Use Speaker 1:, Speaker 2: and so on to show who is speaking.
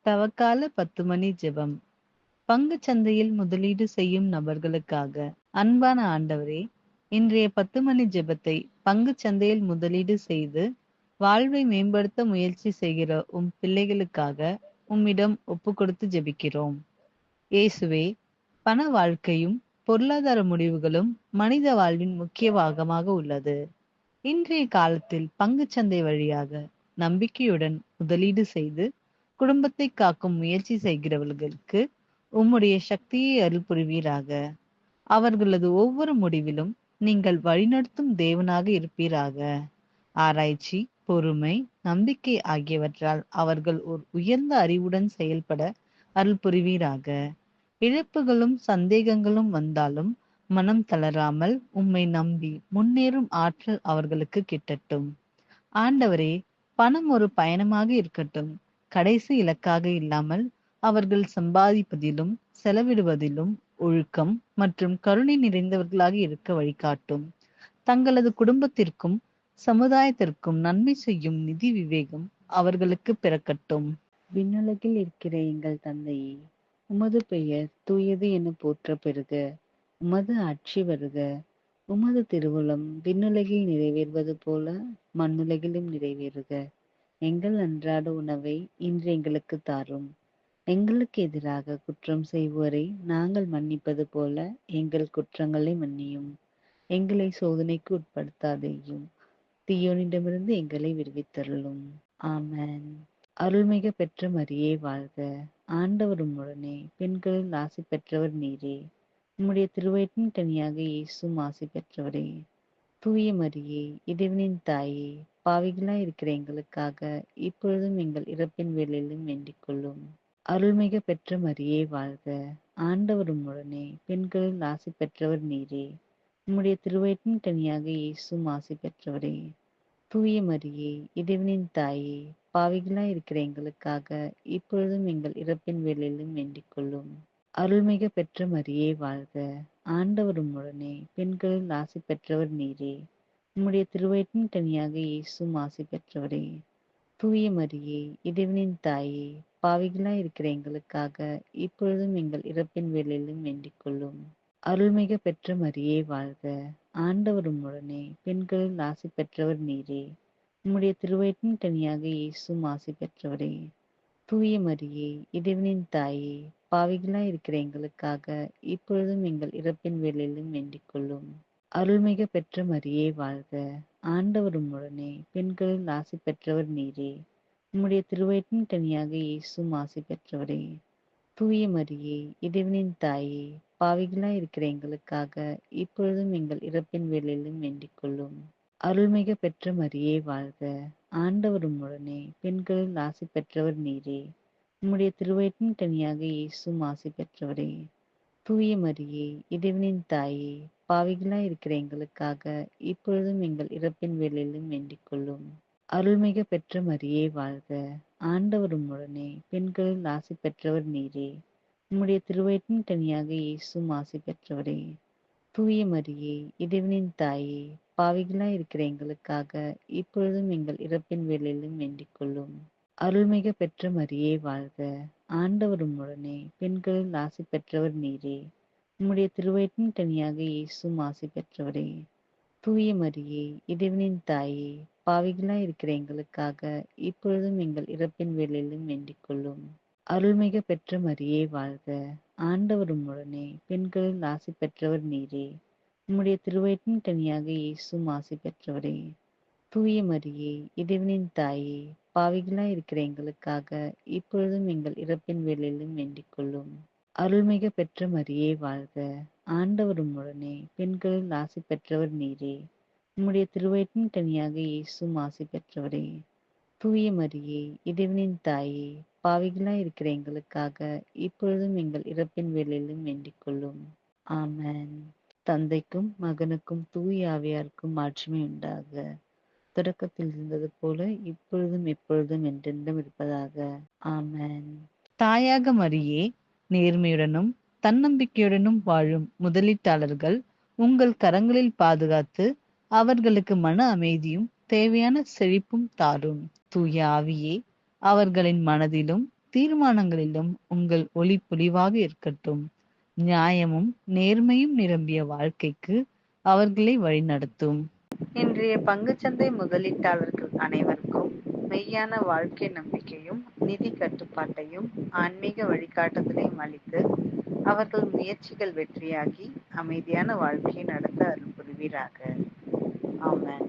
Speaker 1: தவக்கால 10 மணி ஜெபம். பங்குச் சந்தையில் முதலீடு செய்யும் நபர்களுக்காக. அன்பான ஆண்டவரே, இன்றைய 10 மணி ஜெபத்தை பங்குச் சந்தையில் முதலீடு செய்து வாழ்வை மேம்படுத்த முயற்சி செய்கிற பிள்ளைகளுக்காக உம்மிடம் ஒப்புக்கொடுத்து ஜெபிக்கிறோம். இயேசுவே, பண வாழ்க்கையும் பொருளாதார முடிவுகளும் மனித வாழ்வின் முக்கிய பாகமாக உள்ளது. இன்றைய காலத்தில் பங்குச்சந்தை வழியாக நம்பிக்கையுடன் முதலீடு செய்து குடும்பத்தை காக்கும் முயற்சி செய்கிறவர்களுக்கு உம்முடைய சக்தியை அருள் புரிவீராக. அவர்களது ஒவ்வொரு முடிவிலும் நீங்கள் வழிநடத்தும் தேவனாக இருப்பீராக. ஆராய்ச்சி, பொறுமை, நம்பிக்கை ஆகியவற்றால் அவர்கள் ஒரு உயர்ந்த அறிவுடன் செயல்பட அருள் புரிவீராக. இழப்புகளும் சந்தேகங்களும் வந்தாலும் மனம் தளராமல் உம்மை நம்பி முன்னேறும் ஆற்றல் அவர்களுக்கு கிட்டட்டும். ஆண்டவரே, பணம் ஒரு பயணமாக இருக்கட்டும், கடைசி இலக்காக இல்லாமல் அவர்கள் சம்பாதிப்பதிலும் செலவிடுவதிலும் ஒழுக்கம் மற்றும் கருணை நிறைந்தவர்களாக இருக்க வழிகாட்டும். தங்களது குடும்பத்திற்கும் சமுதாயத்திற்கும் நன்மை செய்யும் நிதி விவேகம் அவர்களுக்கு பிறக்கட்டும்.
Speaker 2: விண்ணுலகில் இருக்கிற எங்கள் தந்தையே, உமது பெயர் தூயது என போற்ற பெறுக. உமது ஆட்சி வருக. உமது திருவுளம் விண்ணுலகில் நிறைவேறுவது போல மண்ணுலகிலும் நிறைவேறுக. எங்கள் அன்றாட உணவை இன்று எங்களுக்கு தாரும். எங்களுக்கு எதிராக குற்றம் செய்வோரை நாங்கள் மன்னிப்பது போல எங்கள் குற்றங்களை மன்னியும். எங்களை சோதனைக்கு உட்படுத்தாதேயும், தீயோனிடமிருந்து எங்களை விடுவித்தருளும். ஆமென். அருள்மிக பெற்ற மரியே வாழ்க. ஆண்டவர் உம்முடனே, பெண்களில் ஆசி பெற்றவர் நீரே. உம்முடைய திருவயிற்றின் கனியாக இயேசுவும் ஆசி பெற்றவரே. தூய மரியே, இறைவனின் தாயே, பாவிகளாய் இருக்கிற எங்களுக்காக இப்பொழுதும் எங்கள் இறப்பின் வேளையிலும் வேண்டிக் கொள்ளும். அருள்மிக பெற்ற மரியே வாழ்க. ஆண்டவர் உம்முடனே, பெண்களில் ஆசி பெற்றவர் நீரே. உம்முடைய திருவயிற்றின் கனியாக இயேசுவும் ஆசி பெற்றவரே. தூய மரியே, இறைவனின் தாயே, பாவிகளாய் இருக்கிற எங்களுக்காக இப்பொழுதும் எங்கள் இறப்பின் வேளையிலும் வேண்டிக் கொள்ளும். அருள்மிக பெற்ற மரியே வாழ்க. ஆண்டவர் உம்முடனே, பெண்களில் ஆசி பெற்றவர் நீரே. உம்முடைய திருவயிற்றின் கனியாக இயேசுவும் ஆசி பெற்றவரே. தூய மரியே, இறைவனின் தாயே, பாவிகளாய் இருக்கிற எங்களுக்காக இப்பொழுதும் எங்கள் இறப்பின் வேளையிலும் வேண்டிக் கொள்ளும். அருள்மிக பெற்ற மரியே வாழ்க. ஆண்டவர் உம்முடனே, பெண்களில் ஆசி பெற்றவர் நீரே. உம்முடைய திருவயிற்றின் கனியாக இயேசுவும் ஆசி பெற்றவரே. தூய மரியே, இறைவனின் தாயே, பாவிகளாய் இருக்கிற எங்களுக்காக இப்பொழுதும் எங்கள் இறப்பின் வேளையிலும் வேண்டிக் கொள்ளும். அருள்மிக பெற்ற மரியே வாழ்க. ஆண்டவர் உம்முடனே, பெண்களில் ஆசி பெற்றவர் நீரே. உம்முடைய திருவயிற்றின் கனியாக இயேசுவும் ஆசி பெற்றவரே. தூய மரியே, இறைவனின் தாயே, பாவிகளாய் இருக்கிற எங்களுக்காக இப்பொழுதும் எங்கள் இறப்பின் வேளையிலும் வேண்டிக் கொள்ளும். அருள்மிக பெற்ற மரியே வாழ்க. ஆண்டவர் உம்முடனே, பெண்களில் ஆசி பெற்றவர் நீரே. உம்முடைய திருவயிற்றின் கனியாக இயேசுவும் ஆசி பெற்றவரே. தூய மரியே, இறைவனின் தாயே, பாவிகளாய் இருக்கிற எங்களுக்காக இப்பொழுதும் எங்கள் இறப்பின் வேளையிலும் வேண்டிக் கொள்ளும். அருள்மிக பெற்ற மரியே வாழ்க. ஆண்டவர் உம்முடனே, பெண்களில் ஆசி பெற்றவர் நீரே. உம்முடைய திருவயிற்றின் கனியாக இயேசுவும் ஆசி பெற்றவரே. தூய மரியே, இறைவனின் தாயே, பாவிகளாய் இருக்கிற எங்களுக்காக இப்பொழுதும் எங்கள் இறப்பின் வேளையிலும் வேண்டிக் கொள்ளும். அருள்மிக பெற்ற மரியே வாழ்க. ஆண்டவர் உம்முடனே, பெண்களில் ஆசி பெற்றவர் நீரே. உம்முடைய திருவயிற்றின் கனியாக இயேசுவும் ஆசி பெற்றவரே. தூய மரியே, இறைவனின் தாயே, பாவிகளாய் இருக்கிற எங்களுக்காக இப்பொழுதும் எங்கள் இறப்பின் வேளையிலும் வேண்டிக் கொள்ளும். அருள்மிக பெற்ற மரியே வாழ்க. ஆண்டவர் உம்முடனே, பெண்களில் ஆசி பெற்றவர் நீரே. உம்முடைய திருவயிற்றின் கனியாக இயேசுவும் ஆசி பெற்றவரே. தூய மரியே, இறைவனின் தாயே, பாவிகளாய் இருக்கிற எங்களுக்காக இப்பொழுதும் எங்கள் இறப்பின் வேளையிலும் வேண்டிக் கொள்ளும். அருள்மிக பெற்ற மரியே வாழ்க. ஆண்டவர் உம்முடனே, பெண்களில் ஆசி பெற்றவர் நீரே. உம்முடைய திருவயிற்றின் கனியாக இயேசுவும் ஆசி பெற்றவரே. தூய மரியே, இறைவனின் தாயே, பாவிகளாய் இருக்கிற எங்களுக்காக இப்பொழுதும் எங்கள் இறப்பின் வேளையிலும் வேண்டிக் கொள்ளும். ஆமென். தந்தைக்கும் மகனுக்கும் தூய ஆவியாருக்கும் மாட்சிமை உண்டாக. தொடக்கத்தில் இருந்தது போல இப்பொழுதும் எப்பொழுதும் என்றென்றும் இருப்பதாக. ஆமென்.
Speaker 1: தாயாக மரியே, நேர்மையுடனும் தன்னம்பிக்கையுடனும் வாழும் முதலீட்டாளர்கள் உங்கள் கரங்களில் பாதுகாத்து அவர்களுக்கு மன அமைதியும் தேவையான செழிப்பும் தாரும். தூய ஆவியே, அவர்களின் மனதிலும் தீர்மானங்களிலும் உங்கள் ஒளி பொலிவாக இருக்கட்டும். நியாயமும் நேர்மையும் நிரம்பிய வாழ்க்கைக்கு அவர்களை வழிநடத்தும். இன்றைய பங்குச்சந்தை முதலீட்டாளர்கள் அனைவருக்கும் மெய்யான வாழ்க்கை நம்பிக்கையும் நிதி கட்டுப்பாட்டையும் ஆன்மீக வழிகாட்டுதலையும் அளித்து அவர்கள் முயற்சிகள் வெற்றியாகி அமைதியான வாழ்க்கையை நடத்த அருள் புரிவீராக. ஆமென்.